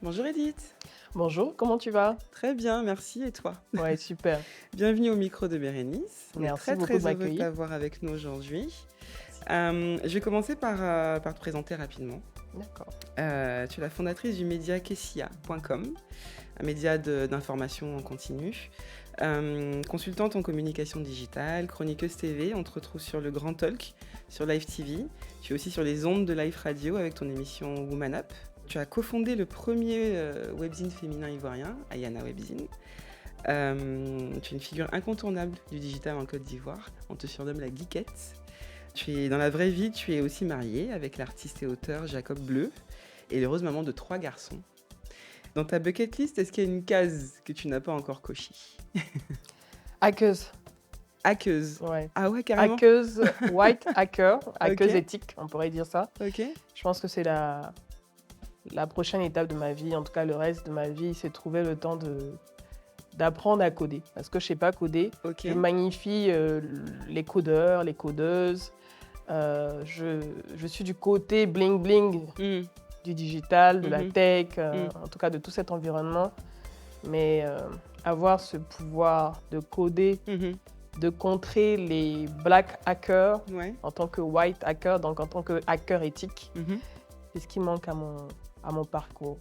Bonjour Edith. Bonjour, comment tu vas? Très bien, merci et toi? Ouais, super. Bienvenue au micro de Bérénice. On est Merci très beaucoup de très heureux de m'accueillir. t'avoir avec nous aujourd'hui. Je vais commencer par te présenter rapidement. D'accord. Tu es la fondatrice du média Kessia.com, un média d'information en continu. Consultante en communication digitale, chroniqueuse TV, on te retrouve sur le Grand Talk, sur Live TV. Tu es aussi sur les ondes de Live Radio avec ton émission Woman Up. Tu as cofondé le premier webzine féminin ivoirien, Ayana Webzine. Tu es une figure incontournable du digital en Côte d'Ivoire. On te surnomme la geekette. Dans la vraie vie, tu es aussi mariée avec l'artiste et auteur Jacob Bleu et l'heureuse maman de 3 garçons. Dans ta bucket list, est-ce qu'il y a une case que tu n'as pas encore cochée? Hackeuse. Hackeuse. Ouais. Ah ouais, carrément. Hackeuse, white hacker, hackeuse Ok. éthique, on pourrait dire ça. Ok. Je pense que c'est la prochaine étape de ma vie, en tout cas le reste de ma vie, c'est trouver le temps d'apprendre à coder. Parce que je ne sais pas coder. Ok. Je magnifie les codeurs, les codeuses. Je suis du côté bling bling Mm. du digital, de la Mhm. tech, en tout cas de tout cet environnement. Mais avoir ce pouvoir de coder, Mhm. de contrer les black hackers Ouais. en tant que white hacker, donc en tant que hacker éthique, Mhm. c'est ce qui manque à mon parcours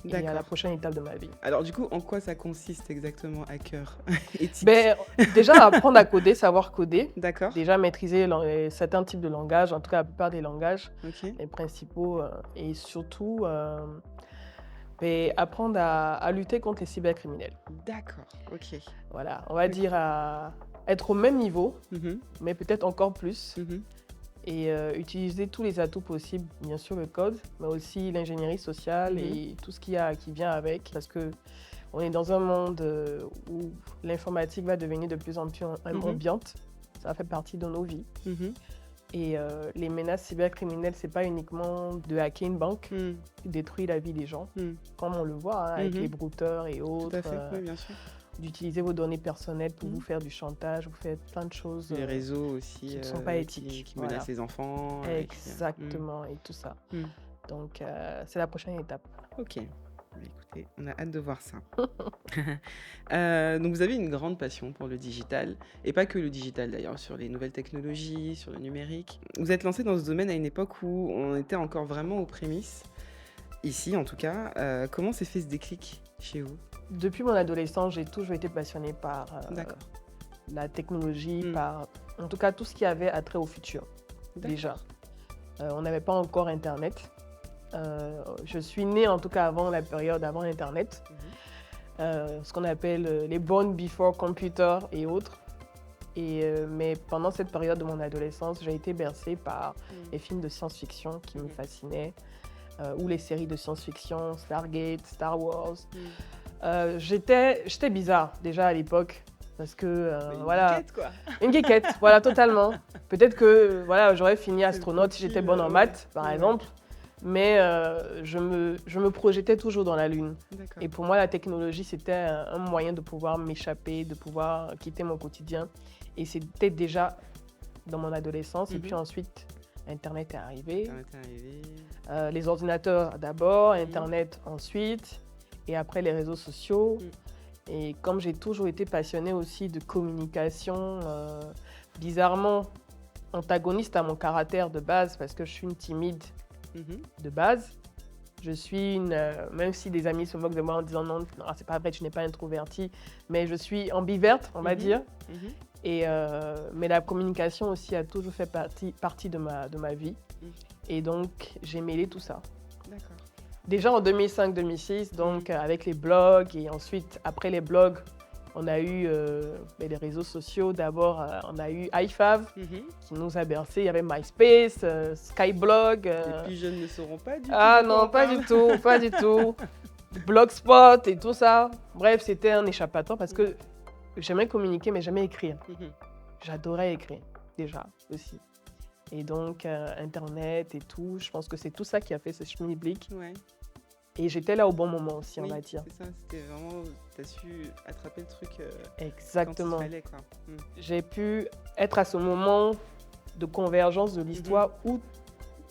et à la D'accord. prochaine étape de ma vie. Alors du coup, en quoi ça consiste exactement, hacker éthique? Ben, déjà, apprendre à coder, savoir coder, D'accord. déjà maîtriser certains types de langages, en tout cas la plupart des langages, Ok. les principaux, et surtout apprendre à lutter contre les cybercriminels. D'accord. Ok. Voilà, on va Ok. dire à être au même niveau, Mhm. mais peut-être encore plus, Mhm. et utiliser tous les atouts possibles, bien sûr le code, mais aussi l'ingénierie sociale Mhm. et tout ce qui vient avec, parce que on est dans un monde où l'informatique va devenir de plus en plus ambiante, ça fait partie de nos vies. Mhm. Et les menaces cybercriminelles, c'est pas uniquement de hacker une banque, Mm. qui détruit la vie des gens, Mm. comme on le voit avec Mhm. les brouteurs et Tout autres, à fait. Oui, bien sûr. d'utiliser vos données personnelles pour Mhm. vous faire du chantage, vous faire plein de choses Les réseaux aussi qui ne sont pas éthiques. qui menacent Voilà. les enfants. Exactement, et tout ça. Mm. Donc, c'est la prochaine étape. Ok. Bah, écoutez, on a hâte de voir ça. Donc vous avez une grande passion pour le digital, et pas que le digital d'ailleurs, sur les nouvelles technologies, sur le numérique. Vous êtes lancé dans ce domaine à une époque où on était encore vraiment aux prémices, ici en tout cas. Comment s'est fait ce déclic chez vous? Depuis mon adolescence, j'ai toujours été passionnée par D'accord. la technologie, Mm. par en tout cas tout ce qui avait attrait au futur, déjà. On n'avait pas encore Internet. Je suis née en tout cas avant la période avant Internet, ce qu'on appelle les born before computer et autres. Mais pendant cette période de mon adolescence, j'ai été bercée par les films de science-fiction qui me fascinaient, ou les séries de science-fiction, Stargate, Star Wars. J'étais bizarre déjà à l'époque, parce que Une voilà, geekette, quoi. une geekette, voilà, totalement. Peut-être que voilà, j'aurais fini C'est le astronaute si j'étais profil, bonne en ouais. maths, par Ouais. exemple. Mais je me projetais toujours dans la Lune. D'accord. Et pour moi, la technologie, c'était un moyen de pouvoir m'échapper, de pouvoir quitter mon quotidien. Et c'était déjà dans mon adolescence. Et puis ensuite, Internet est arrivé. Internet est arrivé. Les ordinateurs d'abord, Internet ensuite. Et après, les réseaux sociaux. Et comme j'ai toujours été passionnée aussi de communication, bizarrement antagoniste à mon caractère de base, parce que je suis une timide de base. Je suis même si des amis se moquent de moi en disant non, non, c'est pas vrai, tu n'es pas introvertie, mais je suis ambiverte, on va dire. Mais la communication aussi a toujours fait partie de ma vie. Et donc, j'ai mêlé tout ça. D'accord. Déjà en 2005-2006, donc avec les blogs, et ensuite, après les blogs, on a eu les réseaux sociaux. D'abord, on a eu iFav qui nous a bercés. Il y avait MySpace, Skyblog. Les plus jeunes ne sauront pas du tout. Ah de quoi non, on pas parle. du tout, pas du tout. Blogspot et tout ça. Bref, c'était un échappatoire parce que j'aimais communiquer, mais j'aimais écrire. J'adorais écrire, déjà, aussi. Et donc, Internet et tout, je pense que c'est tout ça qui a fait ce schmilblick. Ouais. Et j'étais là au bon moment aussi, on Oui, va dire. c'est ça, c'était vraiment, t'as su attraper le truc Exactement. quand il fallait, quoi. J'ai pu être à ce moment de convergence de l'histoire où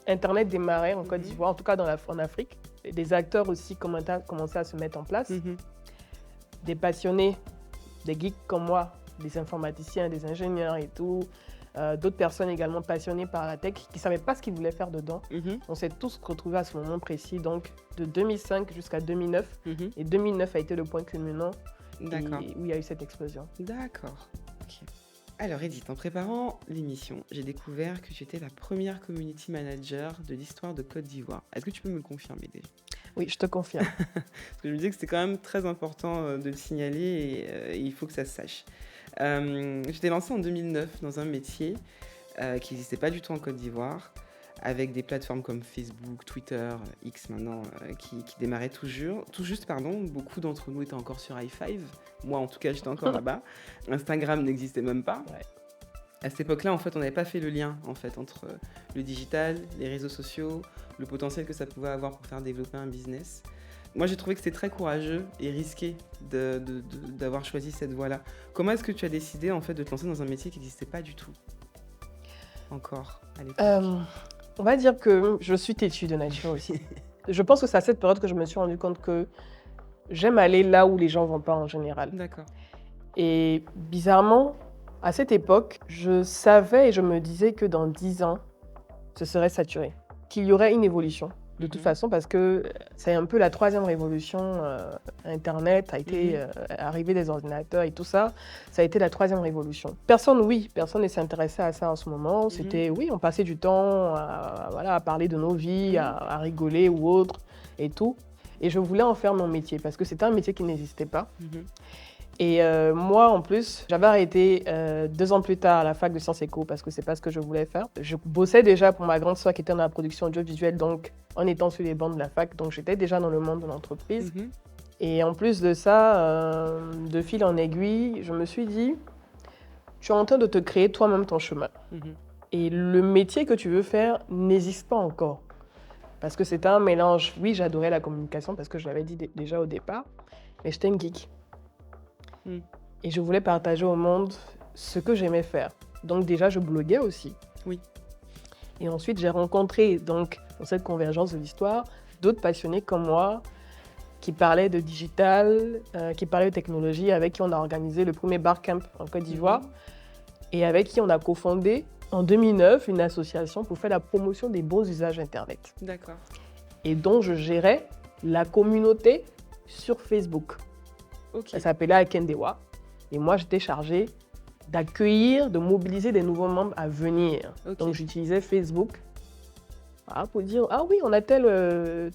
Internet démarrait en Côte d'Ivoire, en tout cas en Afrique. des acteurs aussi commençaient à se mettre en place. Mhm. Des passionnés, des geeks comme moi, des informaticiens, des ingénieurs et tout. D'autres personnes également passionnées par la tech qui ne savaient pas ce qu'ils voulaient faire dedans. Mhm. On s'est tous retrouvés à ce moment précis, donc de 2005 jusqu'à 2009. Mhm. Et 2009 a été le point culminant D'accord. où il y a eu cette explosion. D'accord. Ok. Alors Edith, en préparant l'émission, j'ai découvert que tu étais la première community manager de l'histoire de Côte d'Ivoire. Est-ce que tu peux me le confirmer déjà? Oui, je te confirme. Parce que je me disais que c'était quand même très important de le signaler et il faut que ça se sache. Je t'ai lancée en 2009 dans un métier qui n'existait pas du tout en Côte d'Ivoire, avec des plateformes comme Facebook, Twitter, X maintenant, qui démarraient tout juste. Beaucoup d'entre nous étaient encore sur i5. Moi, en tout cas, j'étais encore là-bas. Instagram n'existait même pas. Ouais. À cette époque-là, en fait, on n'avait pas fait le lien entre le digital, les réseaux sociaux, le potentiel que ça pouvait avoir pour faire développer un business. Moi, j'ai trouvé que c'était très courageux et risqué d'avoir choisi cette voie-là. Comment est-ce que tu as décidé en fait, de te lancer dans un métier qui n'existait pas du tout encore à l'époque? On va dire que je suis têtue de nature aussi. Je pense que c'est à cette période que je me suis rendu compte que j'aime aller là où les gens ne vont pas en général. D'accord. Et bizarrement, à cette époque, je savais et je me disais que dans 10 ans, ce serait saturé, qu'il y aurait une évolution. De toute façon, parce que c'est un peu la troisième révolution. Internet a été arrivé des ordinateurs et tout ça. Ça a été la troisième révolution. Personne ne s'intéressait à ça en ce moment. C'était, oui, on passait du temps à parler de nos vies, à rigoler ou autre et tout. Et je voulais en faire mon métier parce que c'était un métier qui n'existait pas. Et moi, en plus, j'avais arrêté 2 ans plus tard à la fac de Sciences Éco parce que c'est pas ce que je voulais faire. Je bossais déjà pour ma grande sœur qui était dans la production audiovisuelle, donc en étant sur les bancs de la fac, donc j'étais déjà dans le monde de l'entreprise. Et en plus de ça, de fil en aiguille, je me suis dit, tu es en train de te créer toi-même ton chemin. Et le métier que tu veux faire n'existe pas encore. Parce que c'était un mélange. Oui, j'adorais la communication parce que je l'avais dit déjà au départ, mais j'étais une geek. Et je voulais partager au monde ce que j'aimais faire. Donc déjà, je bloguais aussi. Oui. Et ensuite, j'ai rencontré, donc, dans cette convergence de l'histoire, d'autres passionnés comme moi qui parlaient de digital, qui parlaient de technologie, avec qui on a organisé le premier barcamp en Côte d'Ivoire et avec qui on a cofondé en 2009 une association pour faire la promotion des bons usages Internet. D'accord. Et dont je gérais la communauté sur Facebook. Okay. Elle s'appelait Akendewa. Et moi, j'étais chargée d'accueillir, de mobiliser des nouveaux membres à venir. Okay. Donc, j'utilisais Facebook pour dire « Ah oui, on a telle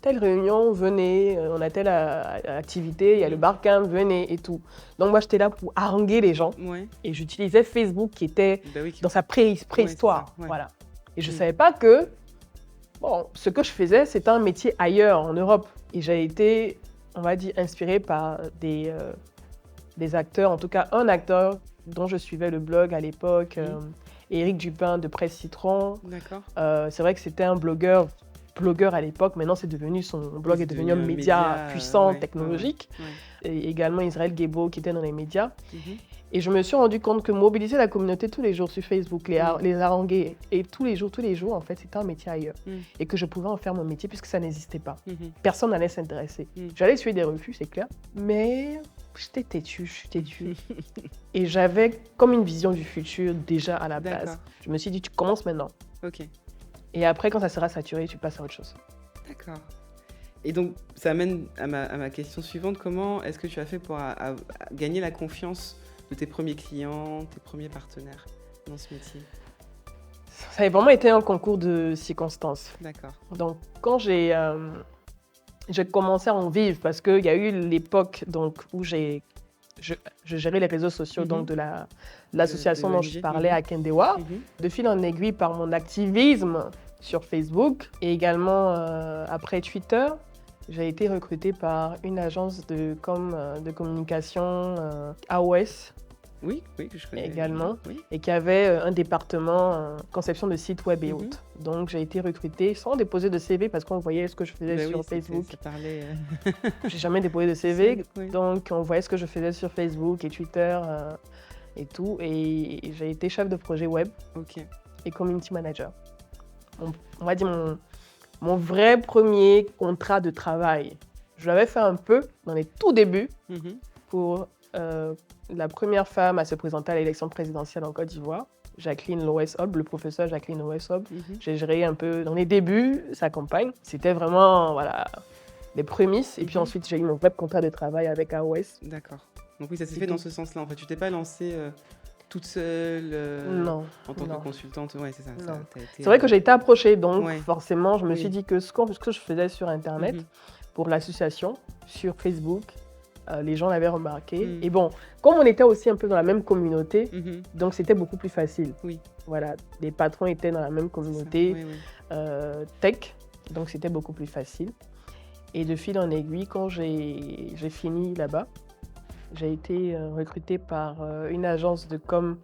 réunion, venez, on a telle activité, il y a le barcamp, venez et tout. » Donc, moi, j'étais là pour haranguer les gens. Ouais. Et j'utilisais Facebook qui était dans sa préhistoire. Ouais. Voilà. Et je ne savais pas que ce que je faisais, c'était un métier ailleurs, en Europe. Et j'ai été, on va dire, inspirée par des acteurs, en tout cas un acteur dont je suivais le blog à l'époque, Éric Dupin de Presse Citron. D'accord. C'est vrai que c'était un blogueur à l'époque, maintenant son blog est devenu un média puissant, technologique. Et également Israël Guébo qui était dans les médias. Et je me suis rendu compte que mobiliser la communauté tous les jours sur Facebook, les haranguer, et tous les jours, en fait, c'était un métier ailleurs. Et que je pouvais en faire mon métier puisque ça n'existait pas. Personne n'allait s'intéresser. J'allais suivre des refus, c'est clair, mais j'étais têtue. Et j'avais comme une vision du futur déjà à la base. Je me suis dit, tu commences maintenant. Ok. Et après, quand ça sera saturé, tu passes à autre chose. D'accord. Et donc, ça amène à ma question suivante. Comment est-ce que tu as fait pour gagner la confiance de tes premiers clients, tes premiers partenaires dans ce métier? Ça a vraiment été un concours de circonstances. D'accord. Donc, quand j'ai commencé à en vivre, parce qu'il y a eu l'époque où je gérais les réseaux sociaux donc de l'association dont je parlais à Akendewa. De fil en aiguille par mon activisme sur Facebook et également après Twitter, j'ai été recrutée par une agence de communication AOS. Oui, que je connais. Également, oui. Et qui avait un département conception de sites web et autres. Donc j'ai été recrutée sans déposer de CV parce qu'on voyait ce que je faisais sur Facebook. Ça parlait. J'ai jamais déposé de CV, donc on voyait ce que je faisais sur Facebook et Twitter et tout. Et j'ai été chef de projet web et community manager. On va dire Mon vrai premier contrat de travail, je l'avais fait un peu dans les tout débuts pour la première femme à se présenter à l'élection présidentielle en Côte d'Ivoire, Jacqueline Loès-Hob, le professeur Jacqueline Loès-Hob. J'ai géré un peu dans les débuts sa campagne. C'était vraiment voilà, les prémices. Et puis ensuite, j'ai eu mon vrai contrat de travail avec AOS. D'accord. Donc oui, ça s'est fait dans ce sens-là. En fait, tu t'es pas lancée toute seule non, en tant que consultante. Ouais, c'est ça. C'est vrai que j'ai été approchée, donc ouais. forcément, je me suis dit que ce que je faisais sur Internet pour l'association, sur Facebook, les gens l'avaient remarqué. Et bon, comme on était aussi un peu dans la même communauté, donc c'était beaucoup plus facile. Oui. Voilà, les patrons étaient dans la même communauté tech, donc c'était beaucoup plus facile. Et de fil en aiguille, quand j'ai fini là-bas, j'ai été recrutée par une agence de com.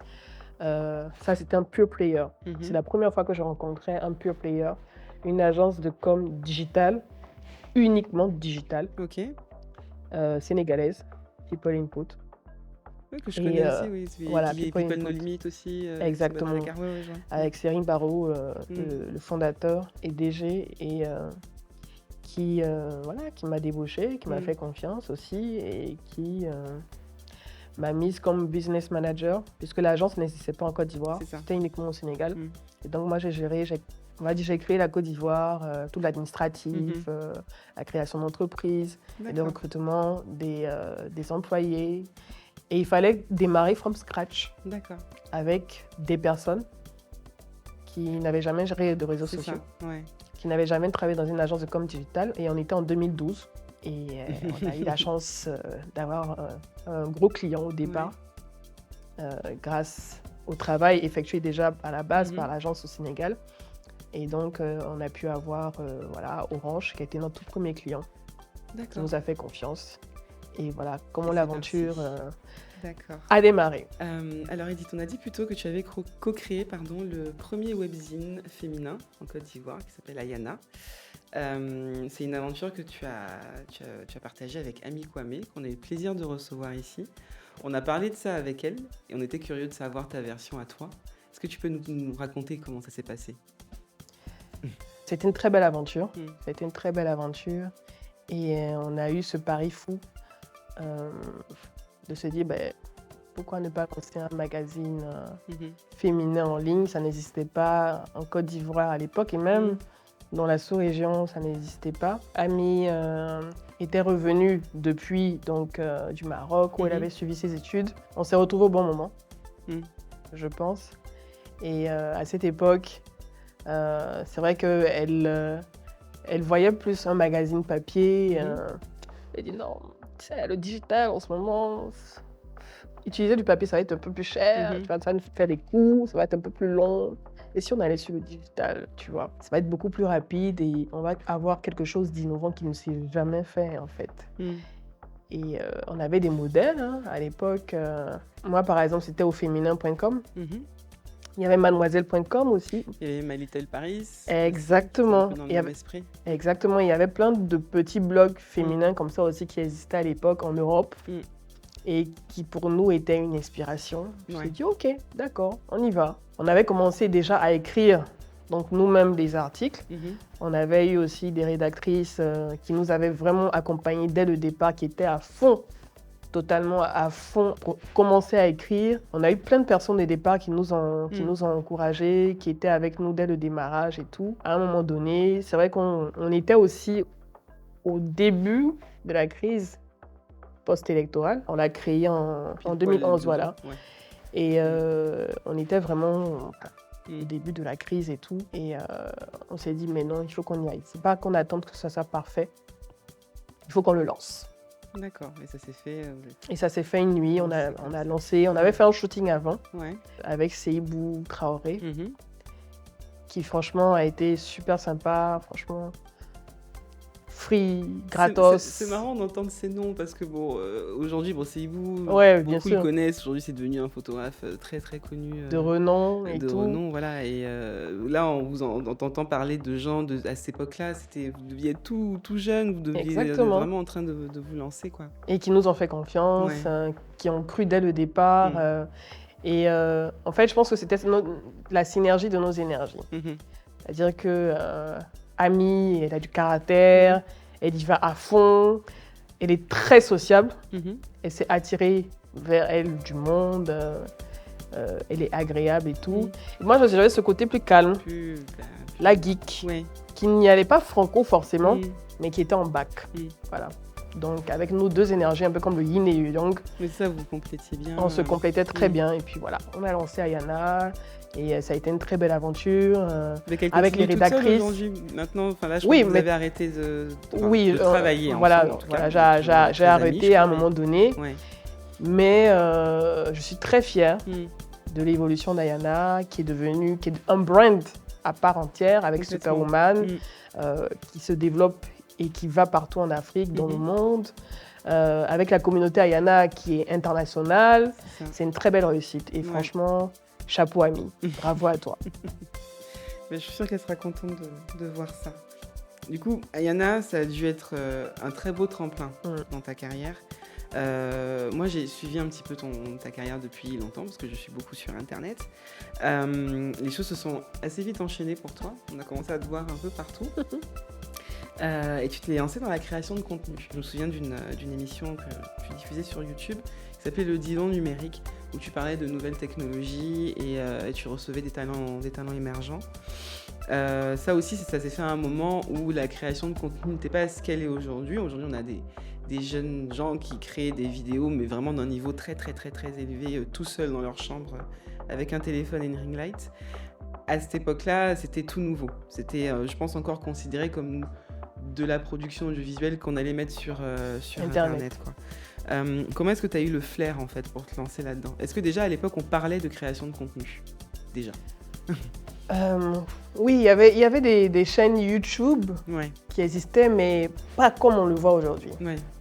Ça, c'était un pure player. C'est la première fois que je rencontrais un pure player, une agence de com digitale, uniquement digitale. Ok. Sénégalaise, People Input. Oui, que je connais aussi, oui. Voilà, People No Limit aussi. Exactement. Avec Serine Barrault, le fondateur et DG, et qui m'a débauché, qui m'a fait confiance aussi, et qui m'a mise comme business manager, puisque l'agence n'existait pas en Côte d'Ivoire, c'était uniquement au Sénégal. Et donc moi, j'ai créé la Côte d'Ivoire, tout l'administratif, la création d'entreprises, le recrutement des employés. Et il fallait démarrer from scratch avec des personnes qui n'avaient jamais géré de réseaux sociaux, qui n'avaient jamais travaillé dans une agence de com digitale. Et on était en 2012. Et on a eu la chance d'avoir un gros client au départ, grâce au travail effectué déjà à la base par l'agence au Sénégal. Et donc, on a pu avoir Orange, qui a été notre tout premier client, qui nous a fait confiance. Et voilà comment l'aventure a démarré. Alors Edith, on a dit plutôt que tu avais co-créé le premier webzine féminin en Côte d'Ivoire, qui s'appelle Ayana. C'est une aventure que tu as partagée avec Ami Kwame, qu'on a eu le plaisir de recevoir ici. On a parlé de ça avec elle et on était curieux de savoir ta version à toi. Est-ce que tu peux nous raconter comment ça s'est passé ? C'était une très belle aventure. C'était une très belle aventure. Et on a eu ce pari fou de se dire pourquoi ne pas lancer un magazine féminin en ligne. Ça n'existait pas en Côte d'Ivoire à l'époque, et même dans la sous-région, ça n'existait pas. Ami était revenue depuis du Maroc, où elle avait suivi ses études. On s'est retrouvés au bon moment, je pense. Et à cette époque, c'est vrai qu'elle voyait plus un magazine papier. Elle dit non, le digital en ce moment, utiliser du papier, ça va être un peu plus cher, ça va nous faire des coûts, ça va être un peu plus long. Et si on allait sur le digital, tu vois, ça va être beaucoup plus rapide et on va avoir quelque chose d'innovant qui ne s'est jamais fait, en fait. Et on avait des modèles à l'époque. Moi, par exemple, c'était au féminin.com. Il y avait mademoiselle.com aussi. Il y avait My Little Paris. Exactement. Dans le même esprit. Exactement. Il y avait plein de petits blogs féminins comme ça aussi qui existaient à l'époque en Europe et qui pour nous étaient une inspiration. Je me suis dit, ok, d'accord, on y va. On avait commencé déjà à écrire donc nous-mêmes des articles. On avait eu aussi des rédactrices qui nous avaient vraiment accompagnés dès le départ, qui étaient à fond, totalement à fond pour commencer à écrire. On a eu plein de personnes au départ qui nous ont encouragés, qui étaient avec nous dès le démarrage et tout. À un moment donné, c'est vrai qu'on était aussi au début de la crise post-électorale. On l'a créé en 2011, voilà. Et on était vraiment au début de la crise et tout. Et on s'est dit, mais non, il faut qu'on y aille. C'est pas qu'on attende que ça soit parfait. Il faut qu'on le lance. D'accord, et ça s'est fait... Et ça s'est fait une nuit, on a lancé, on avait fait un shooting avant avec Seibou Traoré, qui franchement a été super sympa, franchement free, gratos. C'est marrant d'entendre ces noms parce que aujourd'hui, Seibou, beaucoup le connaissent, aujourd'hui c'est devenu un photographe très très connu. De renom et tout. De renom, voilà, et là on t'entend parler de gens à cette époque-là, vous deviez être tout jeune, vous deviez être vraiment en train de vous lancer, quoi. Et qui nous ont fait confiance, qui ont cru dès le départ. Et en fait, je pense que c'était la synergie de nos énergies. C'est-à-dire que amie, elle a du caractère, elle y va à fond, elle est très sociable, elle s'est attirée vers elle du monde, elle est agréable et tout. Et moi, j'avais ce côté plus calme, la geek, qui n'y allait pas franco forcément, mais qui était en bac. Voilà. Donc, avec nos deux énergies, un peu comme le yin et le yang. Mais ça, vous complétiez bien. On se complétait très bien. Et puis voilà, on a lancé Ayana. Et ça a été une très belle aventure avec les rédactrices. Maintenant, là, je crois que vous avez arrêté de travailler. Voilà, j'ai arrêté à un moment donné. Mais je suis très fière de l'évolution d'Ayana, qui est un brand à part entière avec Superwoman, qui se développe et qui va partout en Afrique, dans le monde, avec la communauté Ayana qui est internationale. C'est une très belle réussite. Et franchement, chapeau Ami, bravo à toi. Mais je suis sûre qu'elle sera contente de voir ça. Du coup, Ayana, ça a dû être un très beau tremplin dans ta carrière. Moi, j'ai suivi un petit peu ta carrière depuis longtemps parce que je suis beaucoup sur Internet. Les choses se sont assez vite enchaînées pour toi. On a commencé à te voir un peu partout. Et tu t'es lancée dans la création de contenu. Je me souviens d'une émission que tu diffusais sur YouTube qui s'appelait Le Divan numérique, où tu parlais de nouvelles technologies et tu recevais des talents émergents. Ça aussi, ça s'est fait à un moment où la création de contenu n'était pas ce qu'elle est aujourd'hui. Aujourd'hui, on a des jeunes gens qui créent des vidéos, mais vraiment d'un niveau très, très, très, très élevé, tout seuls dans leur chambre, avec un téléphone et une ring light. À cette époque-là, c'était tout nouveau. C'était, je pense, encore considéré comme de la production audiovisuelle qu'on allait mettre sur Internet, quoi. Comment est-ce que tu as eu le flair, en fait, pour te lancer là-dedans? Est-ce que déjà, à l'époque, on parlait de création de contenu? Déjà. Oui, il y avait des chaînes YouTube qui existaient, mais pas comme on le voit aujourd'hui.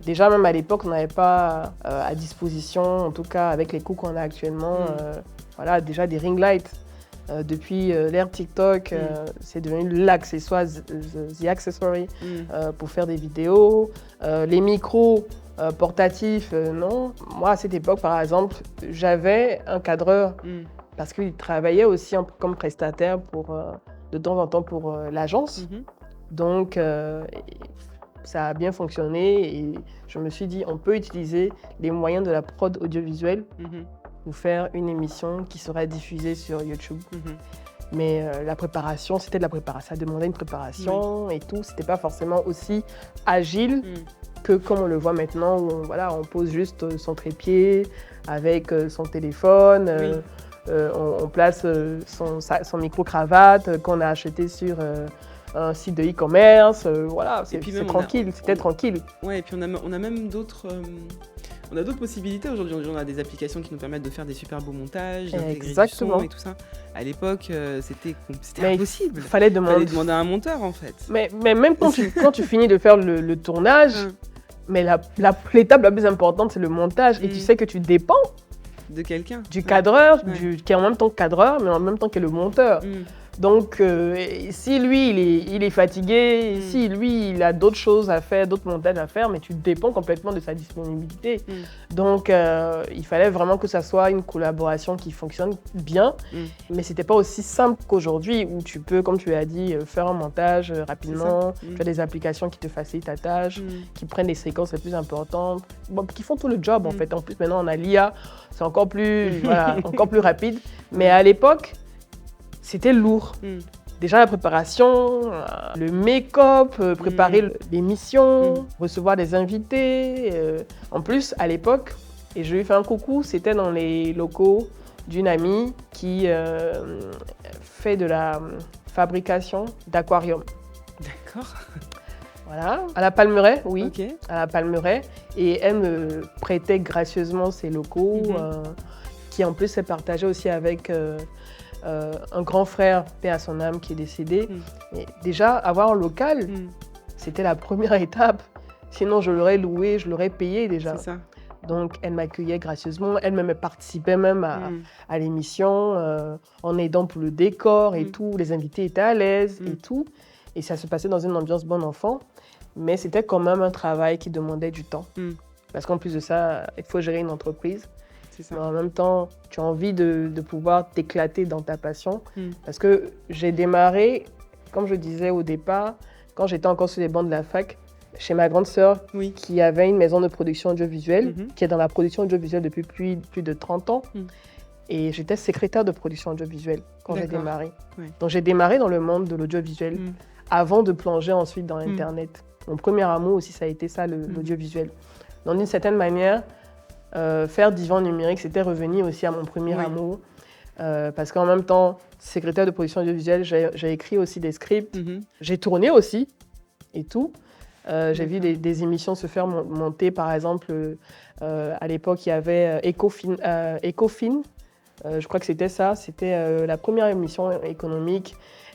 Déjà, même à l'époque, on n'avait pas à disposition, en tout cas avec les coûts qu'on a actuellement, voilà, déjà des ring lights. Depuis l'ère TikTok, c'est devenu l'accessoire, the accessory, pour faire des vidéos. Les micros portatifs, non. Moi, à cette époque, par exemple, j'avais un cadreur parce qu'il travaillait aussi comme prestataire de temps en temps pour l'agence. Donc, ça a bien fonctionné et je me suis dit, on peut utiliser les moyens de la prod audiovisuelle pour faire une émission qui serait diffusée sur YouTube. Mais la préparation, c'était de la préparation. Ça demandait une préparation et tout. C'était pas forcément aussi agile que comme on le voit maintenant, où on pose juste son trépied avec son téléphone. On place son micro-cravate qu'on a acheté sur un site de e-commerce. Voilà, c'est tranquille, c'était tranquille. Ouais, et puis on a même d'autres... On a d'autres possibilités aujourd'hui. On a des applications qui nous permettent de faire des super beaux montages, d'intégrer du son et tout ça. À l'époque, c'était impossible. Il fallait demander à un monteur, en fait. Mais même quand tu finis de faire le tournage, mais l'étape la plus importante, c'est le montage. Et tu sais que tu dépends de quelqu'un. Du cadreur, qui est en même temps cadreur, mais en même temps que le monteur. Donc, si lui, il est fatigué, si lui, il a d'autres choses à faire, d'autres montages à faire, mais tu dépends complètement de sa disponibilité. Donc, il fallait vraiment que ça soit une collaboration qui fonctionne bien, mais c'était pas aussi simple qu'aujourd'hui, où tu peux, comme tu as dit, faire un montage rapidement, tu as des applications qui te facilitent ta tâche, qui prennent les séquences les plus importantes, qui font tout le job, en fait. En plus, maintenant, on a l'IA, c'est encore plus, encore plus rapide. Mais à l'époque, c'était lourd. Déjà la préparation, le make-up, préparer l'émission, recevoir des invités. En plus, à l'époque, et je lui ai fait un coucou, c'était dans les locaux d'une amie qui fait de la fabrication d'aquarium. D'accord. Voilà, à la Palmeraie, oui, Okay. À la Palmeraie. Et elle me prêtait gracieusement ses locaux, qui en plus s'est partagé aussi avec... un grand frère, paix à son âme, qui est décédé. Et déjà, avoir un local, c'était la première étape. Sinon, je l'aurais loué, je l'aurais payé déjà. C'est ça. Donc, elle m'accueillait gracieusement. Elle me participait même à l'émission, en aidant pour le décor et tout. Les invités étaient à l'aise et tout. Et ça se passait dans une ambiance bon enfant. Mais c'était quand même un travail qui demandait du temps. Parce qu'en plus de ça, il faut gérer une entreprise. Mais en même temps, tu as envie de pouvoir t'éclater dans ta passion. Parce que j'ai démarré, comme je disais au départ, quand j'étais encore sur les bancs de la fac, chez ma grande sœur, Oui. qui avait une maison de production audiovisuelle, Mhm. qui est dans la production audiovisuelle depuis plus de 30 ans. Mm. Et j'étais secrétaire de production audiovisuelle quand j'ai D'accord. démarré. Ouais. Donc j'ai démarré dans le monde de l'audiovisuel Mm. avant de plonger ensuite dans Internet. Mon premier amour aussi, ça a été ça, l'audiovisuel. Donc d'une certaine manière, faire Divan numérique, c'était revenir aussi à mon premier Oui. amour. Parce qu'en même temps, secrétaire de production audiovisuelle, j'ai écrit aussi des scripts. Mhm. J'ai tourné aussi et tout. J'ai vu D'accord. des émissions se faire monter. Par exemple, à l'époque, il y avait Ecofin. Je crois que c'était ça. C'était la première émission économique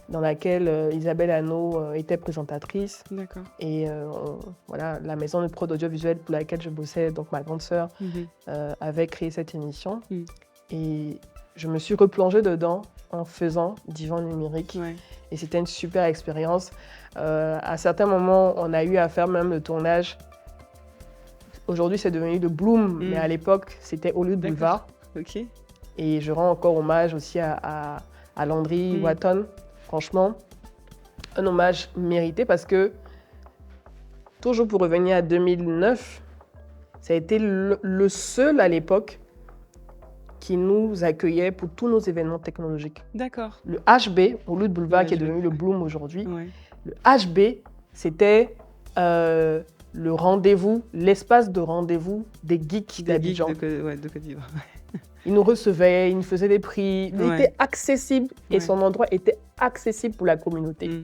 dans laquelle Isabelle Hanot était présentatrice. D'accord. Et voilà, la maison de prod audiovisuelle pour laquelle je bossais, donc ma grande sœur, Mhm. avait créé cette émission. Mm. Et je me suis replongée dedans en faisant Divan numérique. Ouais. Et c'était une super expérience. À certains moments, on a eu à faire même le tournage. Aujourd'hui, c'est devenu le Bloom, mais à l'époque, c'était au lieu de D'accord. Boulevard. Ok. Et je rends encore hommage aussi à Landry Watton. Franchement, un hommage mérité parce que, toujours pour revenir à 2009, ça a été le seul à l'époque qui nous accueillait pour tous nos événements technologiques. D'accord. Le HB, au lieu de Boulevard, Le qui est HB, devenu le Bloom aujourd'hui, Ouais. le HB, c'était le rendez-vous, l'espace de rendez-vous des geeks Des geeks d'Abidjan. de Côte d'Ivoire. Ils nous recevaient, ils nous faisaient des prix, il Ouais. était accessible et Ouais. son endroit était accessible pour la communauté. Mm.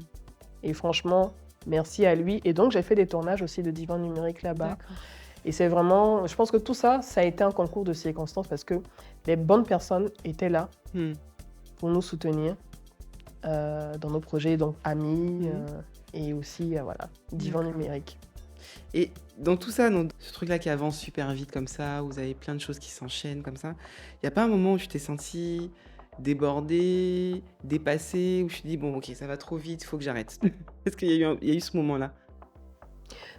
Et franchement, merci à lui. Et donc, j'ai fait des tournages aussi de Divan numérique là-bas. D'accord. Et c'est vraiment, je pense que tout ça, ça a été un concours de circonstances parce que les bonnes personnes étaient là Mm. pour nous soutenir dans nos projets, donc amis et aussi, voilà, Divan D'accord. numérique. Et dans tout ça, dans ce truc-là qui avance super vite comme ça, où vous avez plein de choses qui s'enchaînent comme ça, il n'y a pas un moment où tu t'es senti débordée, dépassée, où tu te dis, bon, ok, ça va trop vite, il faut que j'arrête. Est-ce qu'il y a eu ce moment-là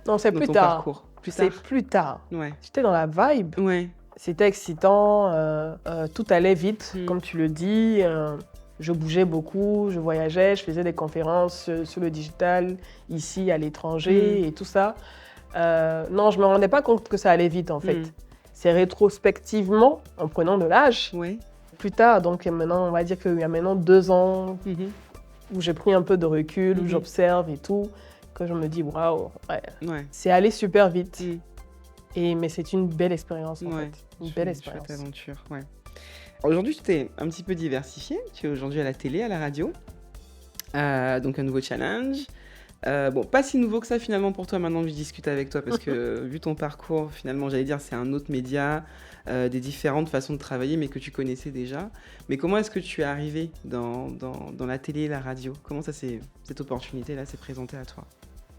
Non, c'est dans plus ton tard. parcours? Plus C'est tard. plus tard. Ouais. J'étais dans la vibe. Ouais. C'était excitant, tout allait vite, Mm. comme tu le dis. Je bougeais beaucoup, je voyageais, je faisais des conférences sur le digital, ici, à l'étranger et tout ça. Non, je ne me rendais pas compte que ça allait vite, en fait. Mm. C'est rétrospectivement, en prenant de l'âge, Ouais. plus tard, donc maintenant, on va dire qu'il y a maintenant 2 ans, Mhm. où j'ai pris un peu de recul, où Mhm. j'observe et tout, que je me dis, waouh, ouais, Ouais. c'est allé super vite. Mm. Mais c'est une belle expérience, en Ouais. fait. Une belle expérience. Chouette aventure, ouais. Aujourd'hui, tu t'es un petit peu diversifié. Tu es aujourd'hui à la télé, à la radio. Donc un nouveau challenge. Bon, pas si nouveau que ça finalement pour toi maintenant que je discute avec toi parce que vu ton parcours, finalement, j'allais dire c'est un autre média, des différentes façons de travailler mais que tu connaissais déjà. Mais comment est-ce que tu es arrivé dans la télé et la radio? Comment cette opportunité-là s'est présentée à toi?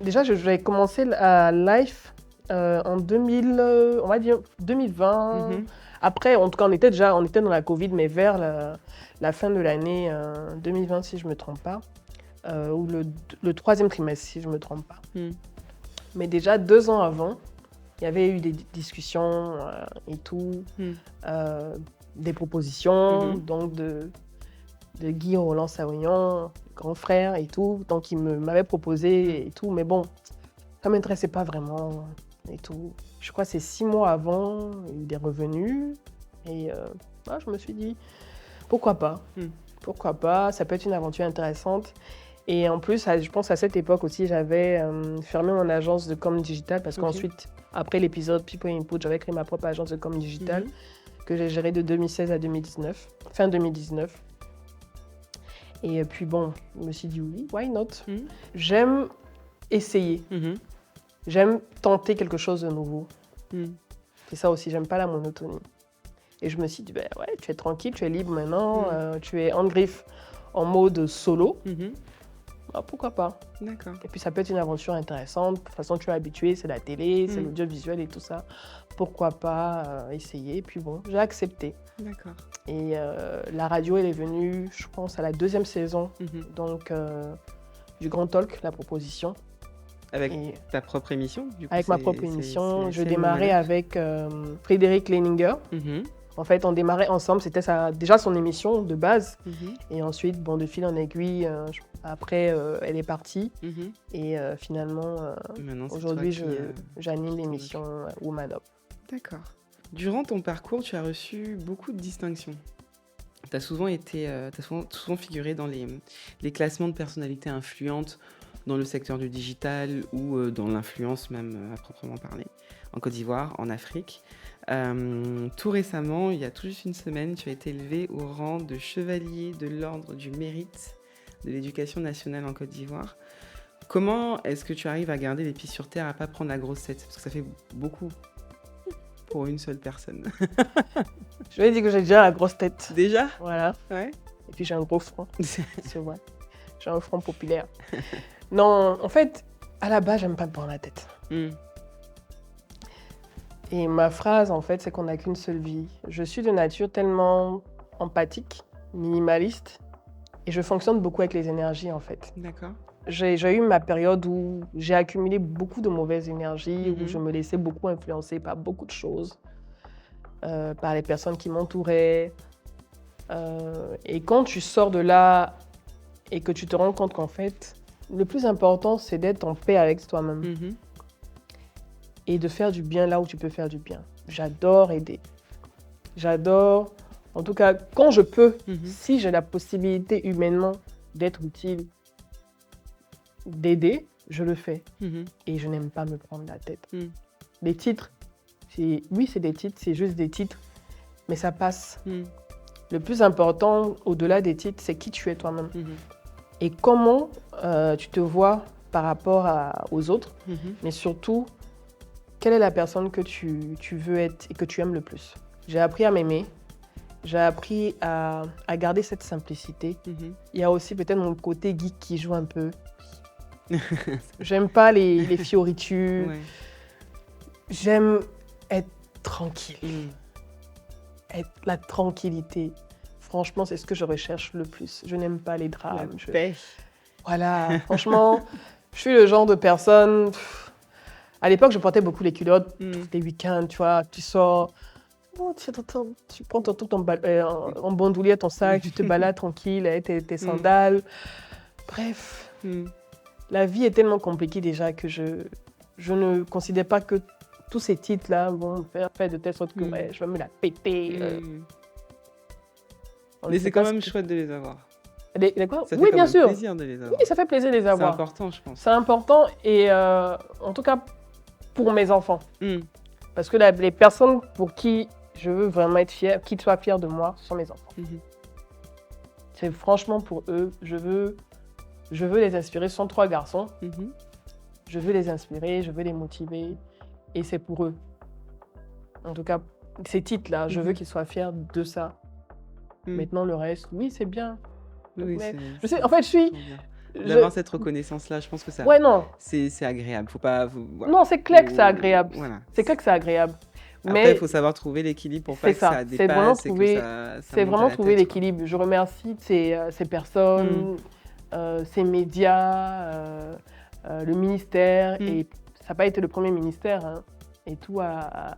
Déjà, j'ai commencé à live en 2000, on va dire 2020. Mhm. Après, en tout cas, on était dans la Covid, mais vers la fin de l'année 2020, si je ne me trompe pas, ou le 3e trimestre, si je ne me trompe pas. Mm. Mais déjà 2 ans avant, il y avait eu des discussions et tout, des propositions, Mhm. donc de Guy Roland Savignon, grand frère et tout. Donc, il m'avait proposé et tout, mais bon, ça ne m'intéressait pas vraiment et tout. Je crois que c'est 6 mois avant, il est revenu et je me suis dit, pourquoi pas? Pourquoi pas? Ça peut être une aventure intéressante. Et en plus, je pense à cette époque aussi, j'avais fermé mon agence de com digital parce qu'ensuite, après l'épisode People Input, j'avais créé ma propre agence de com digital que j'ai gérée de 2016 à 2019, fin 2019. Et puis bon, je me suis dit oui, why not? J'aime essayer, j'aime tenter quelque chose de nouveau. C'est ça aussi, j'aime pas la monotonie. Et je me suis dit, ben ouais, tu es tranquille, tu es libre maintenant, tu es en griffe en mode solo. Pourquoi pas? D'accord. Et puis ça peut être une aventure intéressante. De toute façon, tu es habitué, c'est la télé, c'est l'audiovisuel et tout ça. Pourquoi pas essayer? Et puis bon, j'ai accepté. D'accord. Et la radio, elle est venue, je pense, à la 2e saison donc, du Grand Talk, la proposition. Avec ta propre émission du coup, Avec ma propre émission. Je démarrais avec Frédéric Leininger. En fait, on démarrait ensemble, c'était déjà son émission de base. Mhm. Et ensuite, bon, de fil en aiguille, après, elle est partie. Mhm. Et finalement, Maintenant, c'est aujourd'hui, toi qui, j'anime qui t'en l'émission Woman Up. D'accord. Durant ton parcours, tu as reçu beaucoup de distinctions. Tu as souvent souvent figuré dans les classements de personnalités influentes dans le secteur du digital ou dans l'influence même à proprement parler, en Côte d'Ivoire, en Afrique. Tout récemment, il y a tout juste une semaine, tu as été élevé au rang de chevalier de l'ordre du mérite de l'éducation nationale en Côte d'Ivoire. Comment est-ce que tu arrives à garder les pieds sur terre, à pas prendre la grosse tête? Parce que ça fait beaucoup pour une seule personne. Je vais dire que j'ai déjà la grosse tête. Déjà? Voilà. Ouais. Et puis j'ai un gros front. C'est vrai. J'ai un front populaire. Non, en fait, à la base, j'aime pas me prendre la tête. Mm. Et ma phrase, en fait, c'est qu'on n'a qu'une seule vie. Je suis de nature tellement empathique, minimaliste, et je fonctionne beaucoup avec les énergies, en fait. D'accord. J'ai eu ma période où j'ai accumulé beaucoup de mauvaises énergies, Mhm. où je me laissais beaucoup influencer par beaucoup de choses, par les personnes qui m'entouraient. Et quand tu sors de là et que tu te rends compte qu'en fait, le plus important, c'est d'être en paix avec toi-même Mhm. et de faire du bien là où tu peux faire du bien. J'adore aider. J'adore, en tout cas, quand je peux, Mhm. si j'ai la possibilité humainement d'être utile, d'aider, je le fais. Mhm. Et je n'aime pas me prendre la tête. Mm. Les titres, oui, c'est des titres, c'est juste des titres, mais ça passe. Mm. Le plus important, au-delà des titres, c'est qui tu es toi-même. Mhm. Et comment tu te vois par rapport aux autres, Mhm. mais surtout, quelle est la personne que tu veux être et que tu aimes le plus. J'ai appris à m'aimer, j'ai appris à garder cette simplicité. Mhm. Il y a aussi peut-être mon côté geek qui joue un peu. J'aime pas les fioritures. Ouais. J'aime être tranquille, Mm. la tranquillité. Franchement, c'est ce que je recherche le plus. Je n'aime pas les La drames. paix. Voilà, franchement, je suis le genre de personne... À l'époque, je portais beaucoup les culottes. Mm. Les week-ends, tu vois, tu sors... Oh, tu prends en bandoulière ton sac, tu te balades tranquille avec tes sandales. Bref, Mm. la vie est tellement compliquée déjà que je ne considère pas que tous ces titres-là vont me faire de telle sorte que ouais, je vais me la péter. Mm. On ne Mais sait c'est pas quand ce même que- chouette de les avoir. Quoi Ça fait Oui, quand bien même sûr. plaisir de les avoir. Oui, ça fait plaisir de les C'est avoir. important, je pense. C'est important et en tout cas pour mes enfants. Mm. Parce que les personnes pour qui je veux vraiment être fière, qu'ils soient fiers de moi, sont mes enfants. Mhm. C'est franchement pour eux, je veux les inspirer. Ce sont 3 garçons. Mhm. Je veux les inspirer, je veux les motiver. Et c'est pour eux. En tout cas, ces titres-là, je veux qu'ils soient fiers de ça. Mm. Maintenant, le reste, oui, c'est bien. Oui, Mais c'est je sais, en fait, je suis... trop bien. je- D'avoir cette reconnaissance-là, je pense que ça, Ouais, non. c'est agréable. Faut pas. Voilà. Non, c'est clair que c'est agréable. Voilà. C'est clair que c'est agréable. Après, Mais il faut savoir trouver l'équilibre pour pas c'est que ça. ça C'est vraiment dépasse et trouver- que ça c'est monte à vraiment la trouver tête, quoi. l'équilibre. Je remercie ces personnes, ces médias, le ministère. Mm. Et ça n'a pas été le premier ministère. Hein, et tout a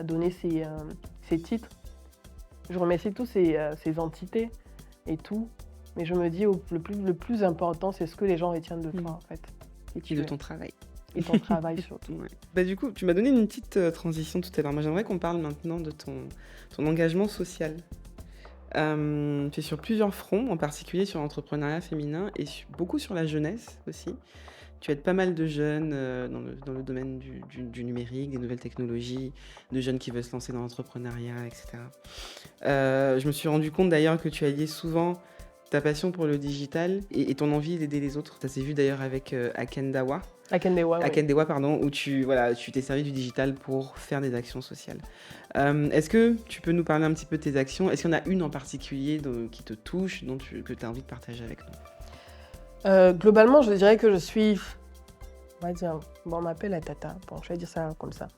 donné ces titres. Je remercie tous ces entités et tout. Mais je me dis, le plus important, c'est ce que les gens retiennent de toi, en fait. Et de ton travail. Et ton travail, surtout. Ouais. Bah, du coup, tu m'as donné une petite transition tout à l'heure. Moi, j'aimerais qu'on parle maintenant de ton engagement social. Tu es sur plusieurs fronts, en particulier sur l'entrepreneuriat féminin et beaucoup sur la jeunesse aussi. Tu aides pas mal de jeunes dans le domaine du numérique, des nouvelles technologies, de jeunes qui veulent se lancer dans l'entrepreneuriat, etc. Je me suis rendu compte d'ailleurs que tu alliais souvent ta passion pour le digital et ton envie d'aider les autres. Ça s'est vu d'ailleurs avec Akendawa. Akendewa, oui. Akendewa, pardon, où tu t'es servi du digital pour faire des actions sociales. Est-ce que tu peux nous parler un petit peu de tes actions? Est-ce qu'il y en a une en particulier qui te touche, que tu as envie de partager avec nous? Globalement, je dirais que je suis... On va dire... Bon, on m'appelle la tata. Bon, je vais dire ça comme ça.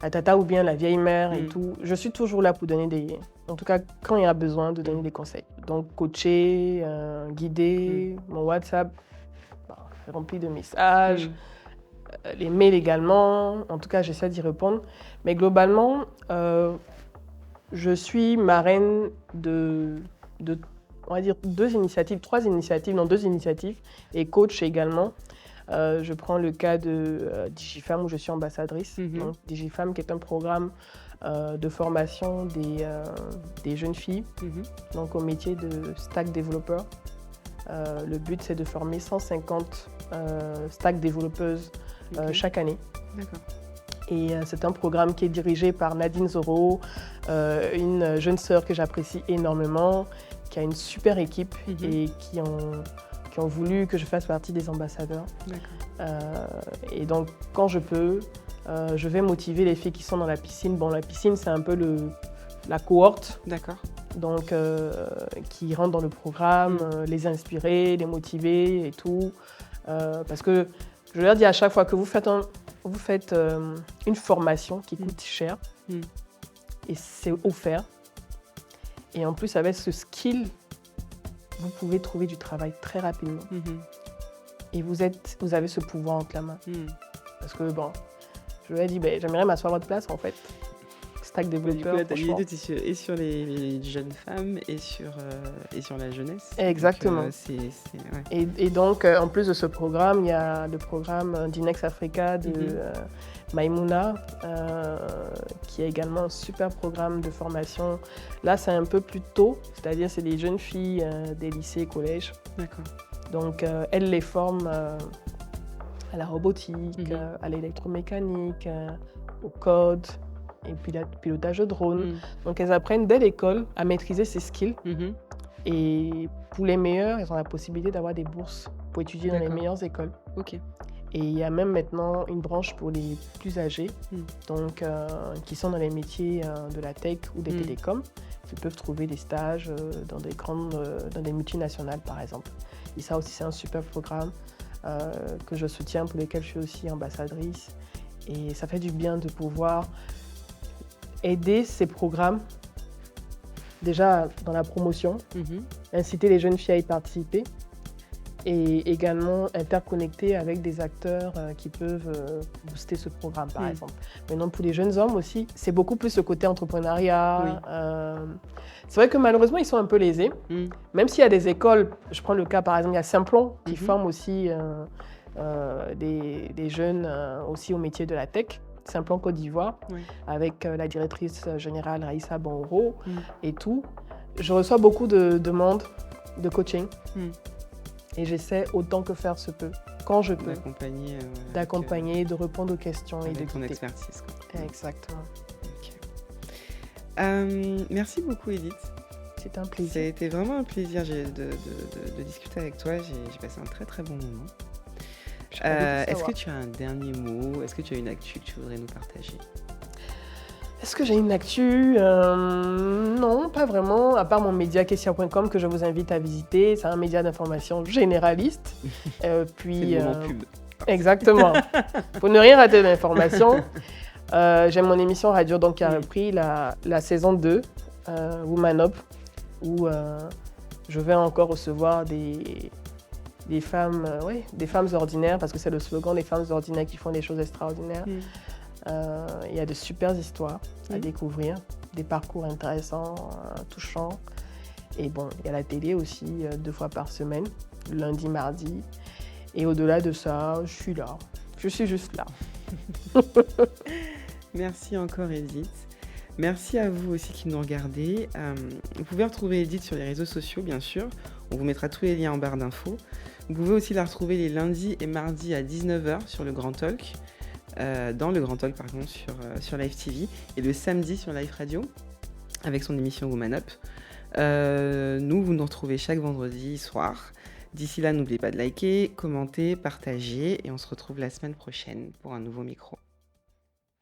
La tata ou bien la vieille mère et tout. Je suis toujours là pour donner en tout cas, quand il y a besoin de donner des conseils. Donc, coacher, guider, mon WhatsApp, c'est rempli de messages. Les mails également. En tout cas, j'essaie d'y répondre. Mais globalement, Je suis marraine de, on va dire, deux initiatives et coach également. Je prends le cas de Digifam où je suis ambassadrice. Donc, Digifam qui est un programme de formation des jeunes filles donc au métier de stack développeur. Le but, c'est de former 150 stack développeuses chaque année. D'accord. Et c'est un programme qui est dirigé par Nadine Zoro, une jeune sœur que j'apprécie énormément, qui a une super équipe et qui ont voulu que je fasse partie des ambassadeurs. Et donc, quand je peux, je vais motiver les filles qui sont dans la piscine. Bon, la piscine, c'est un peu la cohorte. D'accord. Donc, qui rentrent dans le programme, les inspirer, les motiver et tout. Parce que je leur dis à chaque fois que vous faites une formation qui coûte cher et c'est offert. Et en plus, avec ce skill, vous pouvez trouver du travail très rapidement. Et vous avez ce pouvoir entre la main. Parce que, bon, je lui ai dit, j'aimerais m'asseoir à votre place, en fait. Stack développeur, du coup, l'atelier et sur les jeunes femmes et sur la jeunesse. Exactement. Donc, ouais. Et donc, en plus de ce programme, il y a le programme d'Inex Africa de Maïmouna, qui est également un super programme de formation. Là, c'est un peu plus tôt, c'est-à-dire c'est des jeunes filles des lycées et collèges. D'accord. Donc, elle les forme à la robotique, à l'électromécanique, au code, et puis le pilotage de drone. Donc, elles apprennent dès l'école à maîtriser ces skills. Et pour les meilleurs, elles ont la possibilité d'avoir des bourses pour étudier dans les meilleures écoles. Ok. Et il y a même maintenant une branche pour les plus âgés, donc, qui sont dans les métiers de la tech ou des télécoms, qui peuvent trouver des stages dans des multinationales, par exemple. Et ça aussi, c'est un super programme que je soutiens, pour lequel je suis aussi ambassadrice. Et ça fait du bien de pouvoir aider ces programmes, déjà dans la promotion, inciter les jeunes filles à y participer et également interconnecter avec des acteurs qui peuvent booster ce programme, par exemple. Maintenant, pour les jeunes hommes aussi, c'est beaucoup plus le côté entrepreneuriat. C'est vrai que malheureusement, ils sont un peu lésés. Même s'il y a des écoles, je prends le cas par exemple, il y a Simplon qui forme aussi des jeunes aussi au métier de la tech. Simplon Côte d'Ivoire, avec la directrice générale Raïssa Bonro et tout. Je reçois beaucoup de demandes de coaching et j'essaie autant que faire se peut, quand je peux, d'accompagner, de répondre aux questions et de ton expertise. Exactement. Merci beaucoup, Edith. C'était un plaisir. Ça a été vraiment un plaisir de discuter avec toi. J'ai passé un très très bon moment. Est-ce que tu as un dernier mot? Est-ce que tu as une actu que tu voudrais nous partager? Est-ce que j'ai une actu? Non, pas vraiment, à part mon média kessia.com que je vous invite à visiter. C'est un média d'information généraliste. Puis, c'est le moment pub. Exactement. Pour ne rien rater d'informations, j'ai mon émission radio donc, qui a repris la saison 2, Woman Up, où je vais encore recevoir des femmes ordinaires, parce que c'est le slogan, les femmes ordinaires qui font des choses extraordinaires. Il y a de super histoires à découvrir, des parcours intéressants, touchants. Et bon, il y a la télé aussi, 2 fois par semaine, lundi, mardi. Et au-delà de ça, je suis là. Je suis juste là. Merci encore, Edith. Merci à vous aussi qui nous regardez. Vous pouvez retrouver Edith sur les réseaux sociaux, bien sûr. On vous mettra tous les liens en barre d'infos. Vous pouvez aussi la retrouver les lundis et mardis à 19h sur le Grand Talk, dans le Grand Talk, pardon, sur Live TV, et le samedi sur Live Radio, avec son émission Woman Up. Vous nous retrouvez chaque vendredi soir. D'ici là, n'oubliez pas de liker, commenter, partager, et on se retrouve la semaine prochaine pour un nouveau micro.